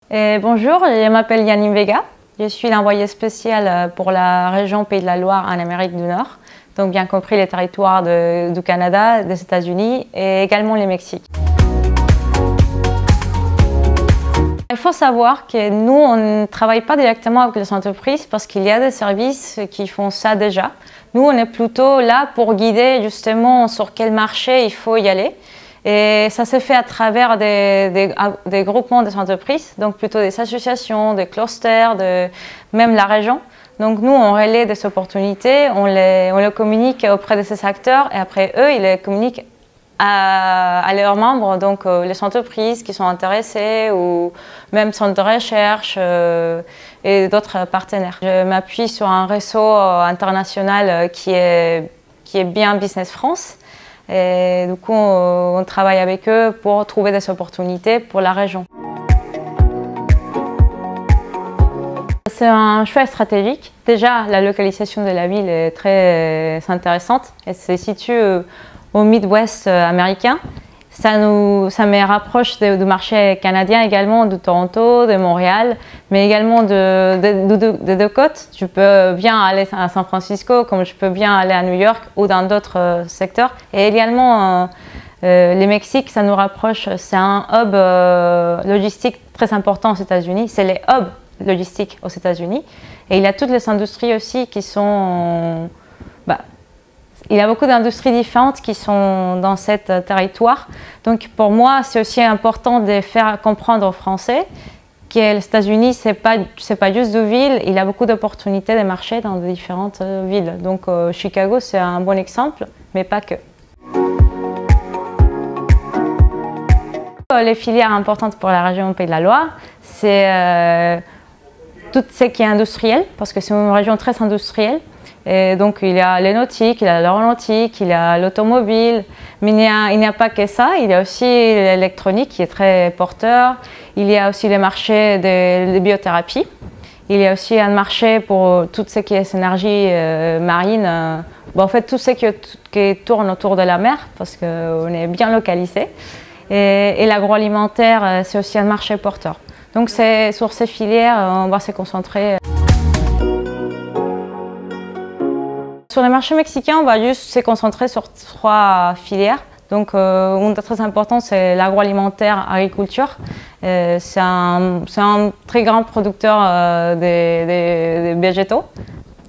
Bonjour, je m'appelle Yanine Vega. Je suis l'envoyée spéciale pour la région Pays de la Loire en Amérique du Nord, donc bien compris les territoires du Canada, des États-Unis et également le Mexique. Il faut savoir que nous, on ne travaille pas directement avec les entreprises parce qu'il y a des services qui font ça déjà. Nous, on est plutôt là pour guider justement sur quel marché il faut y aller. Et ça se fait à travers des groupements des entreprises, donc plutôt des associations, des clusters, même la région. Donc nous, on relaie des opportunités, on les communique auprès de ces acteurs et après eux, ils les communiquent à leurs membres, donc les entreprises qui sont intéressées ou même centres de recherche et d'autres partenaires. Je m'appuie sur un réseau international qui est bien Business France. Et du coup, on travaille avec eux pour trouver des opportunités pour la région. C'est un choix stratégique. Déjà, la localisation de la ville est très intéressante. Elle se situe au Midwest américain. Ça me rapproche du marché canadien également, de Toronto, de Montréal, mais également de deux côtes. Je peux bien aller à San Francisco, comme je peux bien aller à New York ou dans d'autres secteurs. Et également, le Mexique, ça nous rapproche. C'est un hub logistique très important aux États-Unis. C'est les hubs logistiques aux États-Unis. Et il y a toutes les industries aussi qui sont... il y a beaucoup d'industries différentes qui sont dans ce territoire. Donc pour moi, c'est aussi important de faire comprendre aux Français que les États-Unis, ce n'est pas juste deux villes, il y a beaucoup d'opportunités de marché dans de différentes villes. Donc Chicago, c'est un bon exemple, mais pas que. Les filières importantes pour la région Pays de la Loire, c'est tout ce qui est industriel, parce que c'est une région très industrielle. Et donc il y a l'aéronautique, il y a l'aéronautique, il y a l'automobile, mais il n'y a pas que ça, il y a aussi l'électronique qui est très porteur, il y a aussi le marché de biothérapie, il y a aussi un marché pour tout ce qui est énergie marine, en fait tout ce qui tourne autour de la mer parce qu'on est bien localisé, et l'agroalimentaire c'est aussi un marché porteur. Donc sur ces filières on va se concentrer. Sur le marché mexicain, on va juste se concentrer sur trois filières. Donc, une très importante, c'est l'agroalimentaire agriculture. C'est un très grand producteur de végétaux.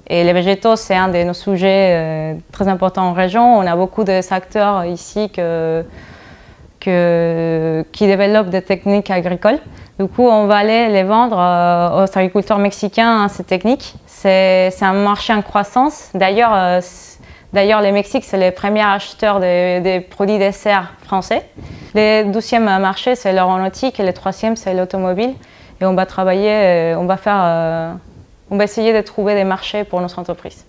Et les végétaux, c'est un de nos sujets très importants en région. On a beaucoup de secteurs ici qui développent des techniques agricoles. Du coup, on va aller les vendre aux agriculteurs mexicains ces techniques. C'est un marché en croissance. D'ailleurs, le Mexique, c'est le premier acheteur des produits desserts français. Le 12e marché, c'est l'aéronautique et le 3e, c'est l'automobile. Et on va travailler, on va essayer de trouver des marchés pour nos entreprises.